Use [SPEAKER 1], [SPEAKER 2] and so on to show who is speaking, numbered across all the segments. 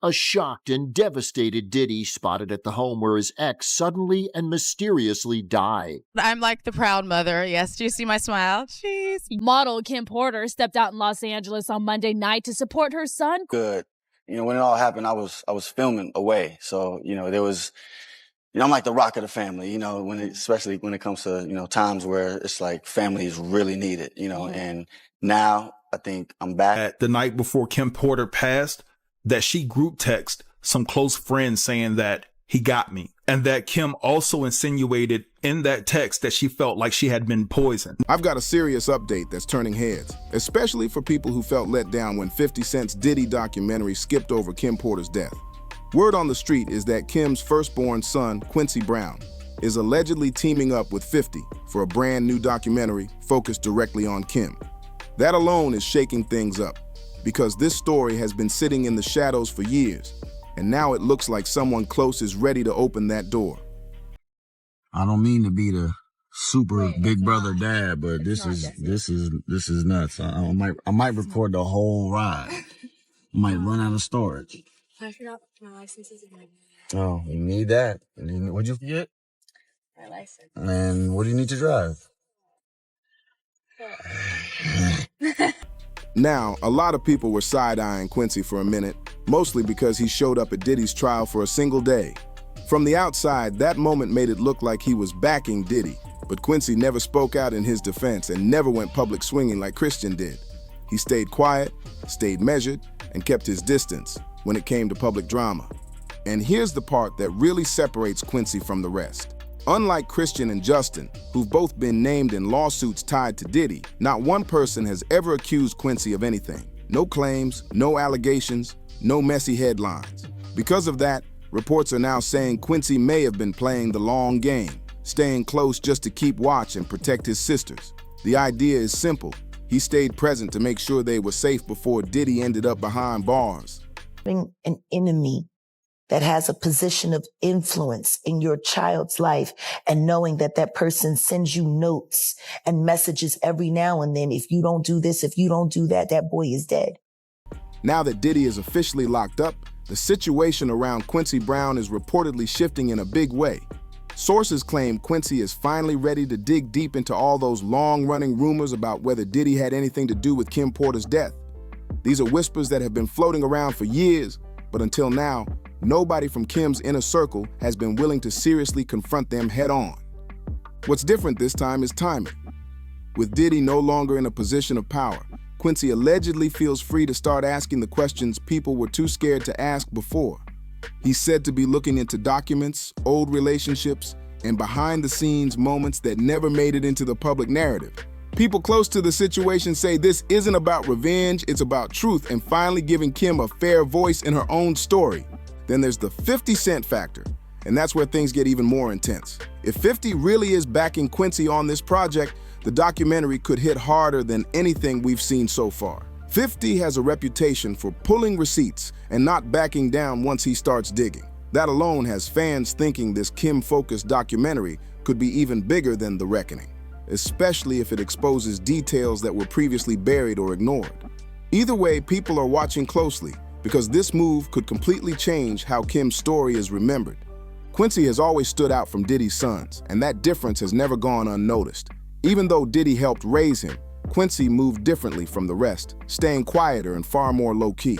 [SPEAKER 1] A shocked and devastated Diddy spotted at the home where his ex suddenly and mysteriously died.
[SPEAKER 2] I'm like the proud mother. Yes, do you see my smile? Jeez.
[SPEAKER 3] Model Kim Porter stepped out in Los Angeles on Monday night to support her son.
[SPEAKER 4] Good. When it all happened, I was filming away. So, there was, I'm like the rock of the family, especially when it comes to, times where it's like family is really needed, and now I think I'm back.
[SPEAKER 5] At the night before Kim Porter passed, that she group text some close friends saying that he got me, and that Kim also insinuated in that text that she felt like she had been poisoned.
[SPEAKER 6] I've got a serious update that's turning heads, especially for people who felt let down when 50 Cent's Diddy documentary skipped over Kim Porter's death. Word on the street is that Kim's firstborn son, Quincy Brown, is allegedly teaming up with 50 for a brand new documentary focused directly on Kim. That alone is shaking things up, because this story has been sitting in the shadows for years, and now it looks like someone close is ready to open that door.
[SPEAKER 7] I don't mean to be the super big brother dad, but this is nuts. I might record the whole ride. I might run out of storage.
[SPEAKER 8] I forgot my license is in my bag.
[SPEAKER 7] Oh, you need that. What'd you get?
[SPEAKER 8] My license.
[SPEAKER 7] And what do you need to drive?
[SPEAKER 6] Now, a lot of people were side-eyeing Quincy for a minute, mostly because he showed up at Diddy's trial for a single day. From the outside, that moment made it look like he was backing Diddy, but Quincy never spoke out in his defense and never went public swinging like Christian did. He stayed quiet, stayed measured, and kept his distance when it came to public drama. And here's the part that really separates Quincy from the rest. Unlike Christian and Justin, who've both been named in lawsuits tied to Diddy, not one person has ever accused Quincy of anything. No claims, no allegations, no messy headlines. Because of that, reports are now saying Quincy may have been playing the long game, staying close just to keep watch and protect his sisters. The idea is simple. He stayed present to make sure they were safe before Diddy ended up behind bars.
[SPEAKER 9] An enemy that has a position of influence in your child's life, and knowing that that person sends you notes and messages every now and then. If you don't do this, if you don't do that, that boy is dead.
[SPEAKER 6] Now that Diddy is officially locked up, the situation around Quincy Brown is reportedly shifting in a big way. Sources claim Quincy is finally ready to dig deep into all those long-running rumors about whether Diddy had anything to do with Kim Porter's death. These are whispers that have been floating around for years, but until now, nobody from Kim's inner circle has been willing to seriously confront them head-on. What's different this time is timing. With Diddy no longer in a position of power, Quincy allegedly feels free to start asking the questions people were too scared to ask before. He's said to be looking into documents, old relationships, and behind-the-scenes moments that never made it into the public narrative. People close to the situation say this isn't about revenge, it's about truth and finally giving Kim a fair voice in her own story. Then there's the 50 Cent factor, and that's where things get even more intense. If 50 really is backing Quincy on this project, the documentary could hit harder than anything we've seen so far. 50 has a reputation for pulling receipts and not backing down once he starts digging. That alone has fans thinking this Kim-focused documentary could be even bigger than The Reckoning, especially if it exposes details that were previously buried or ignored. Either way, people are watching closely, because this move could completely change how Kim's story is remembered. Quincy has always stood out from Diddy's sons, and that difference has never gone unnoticed. Even though Diddy helped raise him, Quincy moved differently from the rest, staying quieter and far more low-key.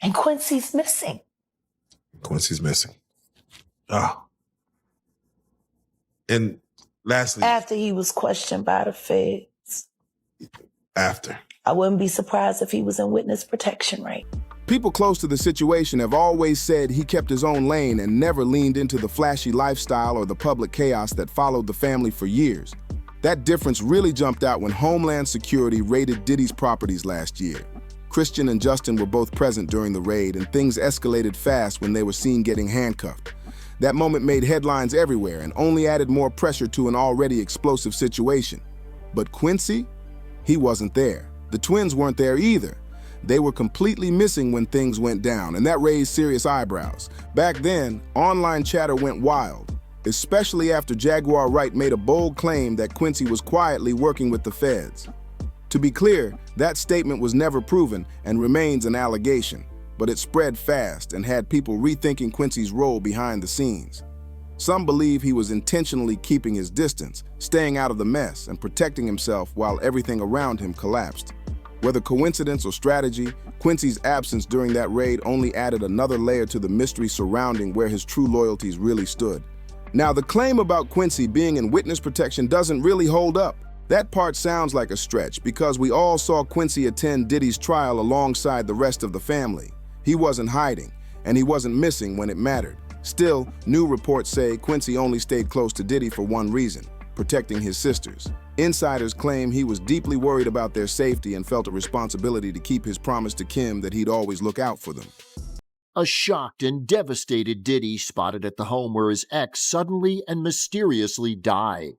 [SPEAKER 9] And Quincy's missing.
[SPEAKER 10] Quincy's missing. Oh. And lastly...
[SPEAKER 9] After he was questioned by the feds.
[SPEAKER 10] After.
[SPEAKER 9] I wouldn't be surprised if he was in witness protection, right?
[SPEAKER 6] People close to the situation have always said he kept his own lane and never leaned into the flashy lifestyle or the public chaos that followed the family for years. That difference really jumped out when Homeland Security raided Diddy's properties last year. Christian and Justin were both present during the raid, and things escalated fast when they were seen getting handcuffed. That moment made headlines everywhere and only added more pressure to an already explosive situation. But Quincy? He wasn't there. The twins weren't there either. They were completely missing when things went down, and that raised serious eyebrows. Back then, online chatter went wild, especially after Jaguar Wright made a bold claim that Quincy was quietly working with the feds. To be clear, that statement was never proven and remains an allegation. but it spread fast and had people rethinking Quincy's role behind the scenes. Some believe he was intentionally keeping his distance, staying out of the mess, and protecting himself while everything around him collapsed. Whether coincidence or strategy, Quincy's absence during that raid only added another layer to the mystery surrounding where his true loyalties really stood. Now, the claim about Quincy being in witness protection doesn't really hold up. That part sounds like a stretch because we all saw Quincy attend Diddy's trial alongside the rest of the family. He wasn't hiding, and he wasn't missing when it mattered. Still, new reports say Quincy only stayed close to Diddy for one reason: protecting his sisters. Insiders claim he was deeply worried about their safety and felt a responsibility to keep his promise to Kim that he'd always look out for them.
[SPEAKER 1] A shocked and devastated Diddy spotted at the home where his ex suddenly and mysteriously died.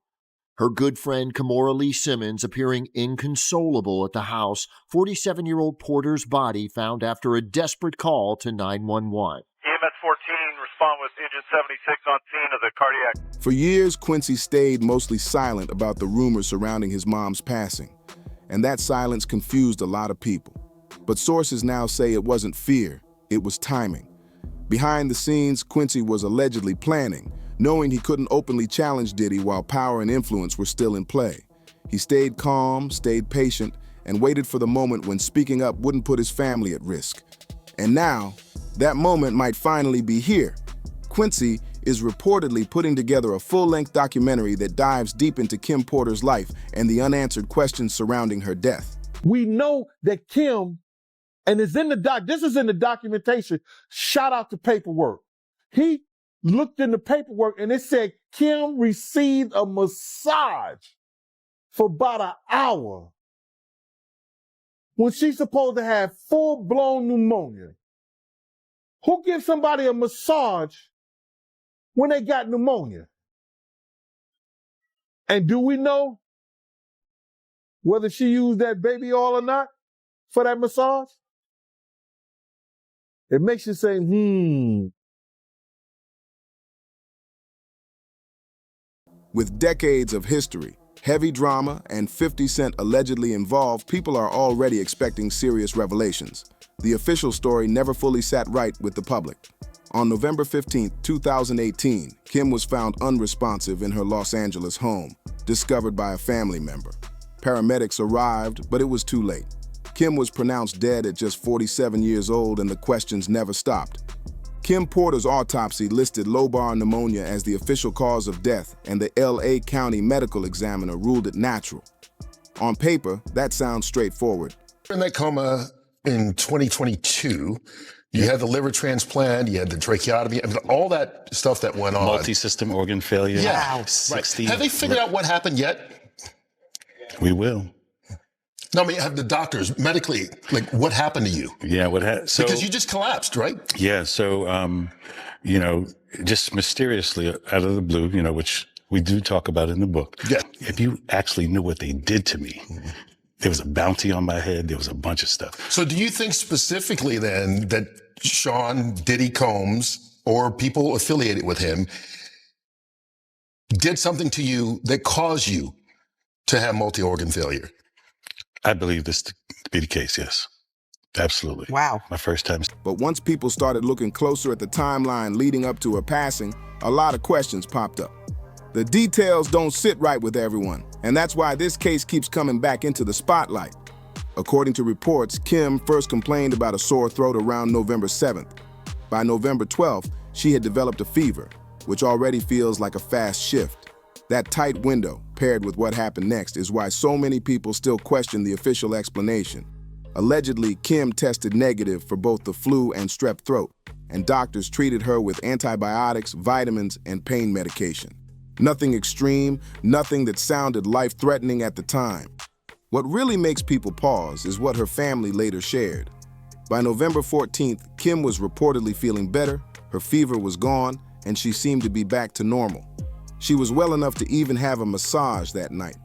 [SPEAKER 1] Her good friend Kimora Lee Simmons appearing inconsolable at the house, 47-year-old Porter's body found after a desperate call to 911.
[SPEAKER 11] EMS 14, respond with engine 76 on scene of the cardiac.
[SPEAKER 6] For years, Quincy stayed mostly silent about the rumors surrounding his mom's passing, and that silence confused a lot of people. But sources now say it wasn't fear, it was timing. Behind the scenes, Quincy was allegedly planning, knowing he couldn't openly challenge Diddy while power and influence were still in play. He stayed calm, stayed patient, and waited for the moment when speaking up wouldn't put his family at risk. And now, that moment might finally be here. Quincy is reportedly putting together a full-length documentary that dives deep into Kim Porter's life and the unanswered questions surrounding her death.
[SPEAKER 12] We know that Kim, and it's in the this is in the documentation, shout out the paperwork. He looked in the paperwork and it said Kim received a massage for about an hour when she's supposed to have full-blown pneumonia. Who gives somebody a massage when they got pneumonia? And do we know whether she used that baby oil or not for that massage? It makes you say,
[SPEAKER 6] With decades of history, heavy drama, and 50 Cent allegedly involved, people are already expecting serious revelations. The official story never fully sat right with the public. On November 15, 2018, Kim was found unresponsive in her Los Angeles home, discovered by a family member. Paramedics arrived, but it was too late. Kim was pronounced dead at just 47 years old, and the questions never stopped. Kim Porter's autopsy listed lobar pneumonia as the official cause of death, and the L.A. County medical examiner ruled it natural. On paper, that sounds straightforward.
[SPEAKER 13] In that coma in 2022, you had the liver transplant, you had the tracheotomy, I mean, all that stuff that went on.
[SPEAKER 14] Multi-system organ failure.
[SPEAKER 13] Yeah,
[SPEAKER 14] Wow. 60.
[SPEAKER 13] Right. Have they figured out what happened yet?
[SPEAKER 14] We will.
[SPEAKER 13] No, I mean, have the doctors medically, like, what happened to you?
[SPEAKER 14] Yeah,
[SPEAKER 13] because you just collapsed, right?
[SPEAKER 14] Yeah, so, just mysteriously out of the blue, which we do talk about in the book.
[SPEAKER 13] Yeah.
[SPEAKER 14] If you actually knew what they did to me, there was a bounty on my head, there was a bunch of stuff.
[SPEAKER 13] So do you think specifically then that Sean Diddy Combs or people affiliated with him did something to you that caused you to have multi-organ failure?
[SPEAKER 14] I believe this to be the case, yes. Absolutely.
[SPEAKER 15] Wow.
[SPEAKER 14] My first time.
[SPEAKER 6] But once people started looking closer at the timeline leading up to her passing, a lot of questions popped up. The details don't sit right with everyone, and that's why this case keeps coming back into the spotlight. According to reports, Kim first complained about a sore throat around November 7th. By November 12th, she had developed a fever, which already feels like a fast shift. That tight window, paired with what happened next, is why so many people still question the official explanation. Allegedly, Kim tested negative for both the flu and strep throat, and doctors treated her with antibiotics, vitamins, and pain medication. Nothing extreme, nothing that sounded life-threatening at the time. What really makes people pause is what her family later shared. By November 14th, Kim was reportedly feeling better, her fever was gone, and she seemed to be back to normal. She was well enough to even have a massage that night.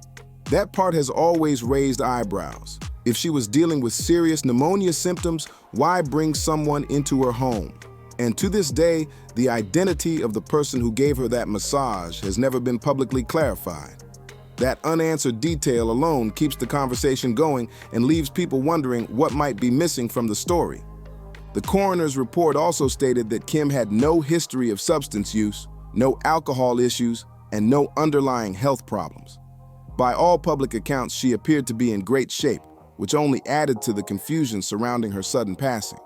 [SPEAKER 6] That part has always raised eyebrows. If she was dealing with serious pneumonia symptoms, why bring someone into her home? And to this day, the identity of the person who gave her that massage has never been publicly clarified. That unanswered detail alone keeps the conversation going and leaves people wondering what might be missing from the story. The coroner's report also stated that Kim had no history of substance use, no alcohol issues, and no underlying health problems. By all public accounts, she appeared to be in great shape, which only added to the confusion surrounding her sudden passing.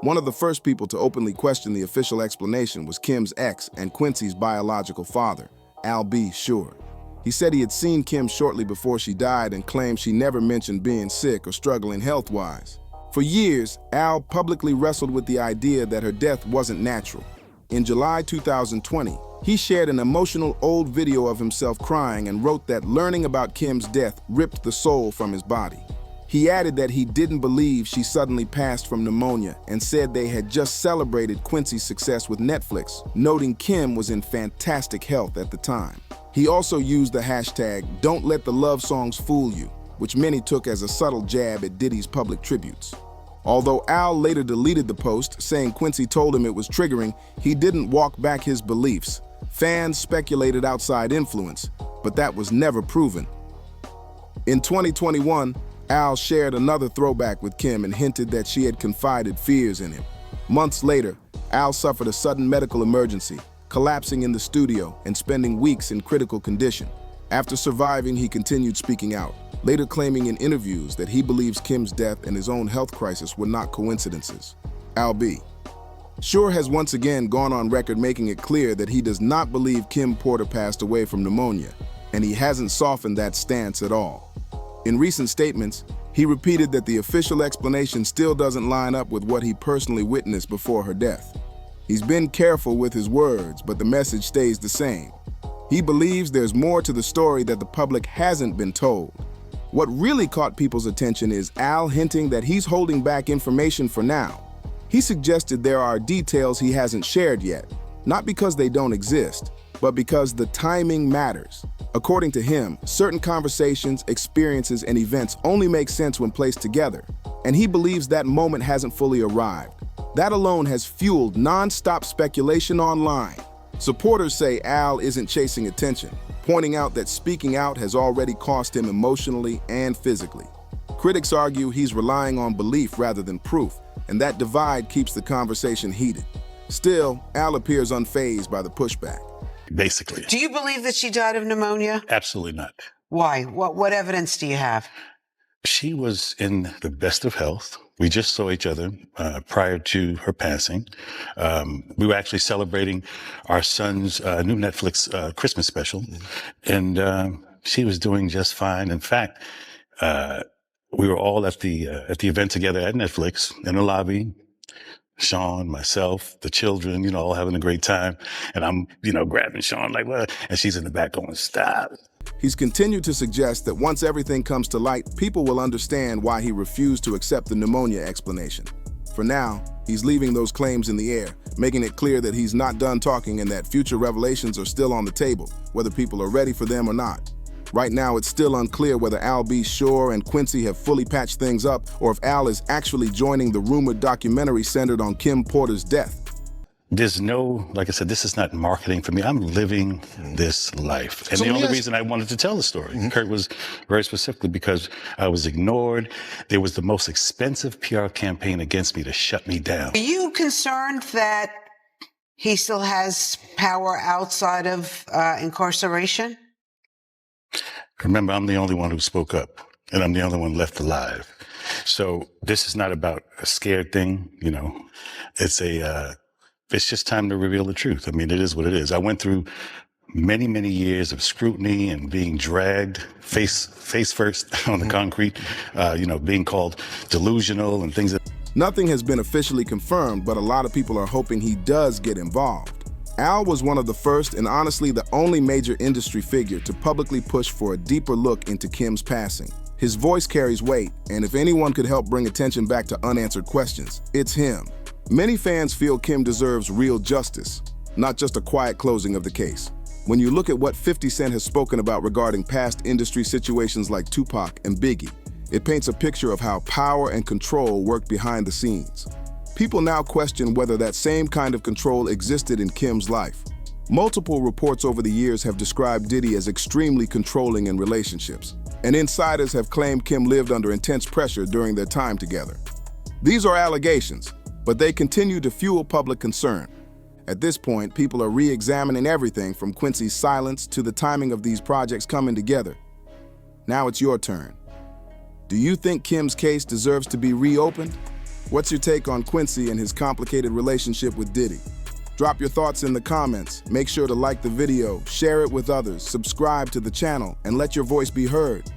[SPEAKER 6] One of the first people to openly question the official explanation was Kim's ex and Quincy's biological father, Al B. Shore. He said he had seen Kim shortly before she died and claimed she never mentioned being sick or struggling health-wise. For years, Al publicly wrestled with the idea that her death wasn't natural. In July 2020, he shared an emotional old video of himself crying and wrote that learning about Kim's death ripped the soul from his body. He added that he didn't believe she suddenly passed from pneumonia and said they had just celebrated Quincy's success with Netflix, noting Kim was in fantastic health at the time. He also used the hashtag "Don't Let the Love Songs Fool You," which many took as a subtle jab at Diddy's public tributes. Although Al later deleted the post, saying Quincy told him it was triggering, he didn't walk back his beliefs. Fans speculated outside influence, but that was never proven. In 2021, Al shared another throwback with Kim and hinted that she had confided fears in him. Months later, Al suffered a sudden medical emergency, collapsing in the studio and spending weeks in critical condition. After surviving, he continued speaking out, later claiming in interviews that he believes Kim's death and his own health crisis were not coincidences. Al B. Shore has once again gone on record making it clear that he does not believe Kim Porter passed away from pneumonia, and he hasn't softened that stance at all. In recent statements, he repeated that the official explanation still doesn't line up with what he personally witnessed before her death. He's been careful with his words, but the message stays the same. He believes there's more to the story that the public hasn't been told. What really caught people's attention is Al hinting that he's holding back information for now. He suggested there are details he hasn't shared yet, not because they don't exist, but because the timing matters. According to him, certain conversations, experiences, and events only make sense when placed together, and he believes that moment hasn't fully arrived. That alone has fueled non-stop speculation online. Supporters say Al isn't chasing attention, pointing out that speaking out has already cost him emotionally and physically. Critics argue he's relying on belief rather than proof, and that divide keeps the conversation heated. Still, Al appears unfazed by the pushback.
[SPEAKER 14] Basically.
[SPEAKER 15] Do you believe that she died of pneumonia?
[SPEAKER 14] Absolutely not.
[SPEAKER 15] Why? What evidence do you have?
[SPEAKER 14] She was in the best of health. We just saw each other prior to her passing. We were actually celebrating our son's new Netflix Christmas special, and she was doing just fine. In fact, we were all at the event together at Netflix in the lobby. Sean, myself, the children, all having a great time. And I'm, grabbing Sean like, what? And she's in the back going, stop.
[SPEAKER 6] He's continued to suggest that once everything comes to light, people will understand why he refused to accept the pneumonia explanation. For now, he's leaving those claims in the air, making it clear that he's not done talking and that future revelations are still on the table, whether people are ready for them or not. Right now, it's still unclear whether Al B. Shore and Quincy have fully patched things up or if Al is actually joining the rumored documentary centered on Kim Porter's death.
[SPEAKER 14] There's no, like I said, this is not marketing for me. I'm living this life. And the only reason I wanted to tell the story, Kurt, was very specifically because I was ignored. There was the most expensive PR campaign against me to shut me down.
[SPEAKER 15] Are you concerned that he still has power outside of incarceration?
[SPEAKER 14] Remember, I'm the only one who spoke up, and I'm the only one left alive. So this is not about a scared thing, It's just time to reveal the truth. I mean, it is what it is. I went through many, many years of scrutiny and being dragged face first on the concrete, being called delusional and things.
[SPEAKER 6] Nothing has been officially confirmed, but a lot of people are hoping he does get involved. Al was one of the first and honestly the only major industry figure to publicly push for a deeper look into Kim's passing. His voice carries weight, and if anyone could help bring attention back to unanswered questions, it's him. Many fans feel Kim deserves real justice, not just a quiet closing of the case. When you look at what 50 Cent has spoken about regarding past industry situations like Tupac and Biggie, it paints a picture of how power and control worked behind the scenes. People now question whether that same kind of control existed in Kim's life. Multiple reports over the years have described Diddy as extremely controlling in relationships, and insiders have claimed Kim lived under intense pressure during their time together. These are allegations, But they continue to fuel public concern. At this point, people are re-examining everything from Quincy's silence to the timing of these projects coming together. Now it's your turn. Do you think Kim's case deserves to be reopened? What's your take on Quincy and his complicated relationship with Diddy? Drop your thoughts in the comments. Make sure to like the video, share it with others, subscribe to the channel, and let your voice be heard.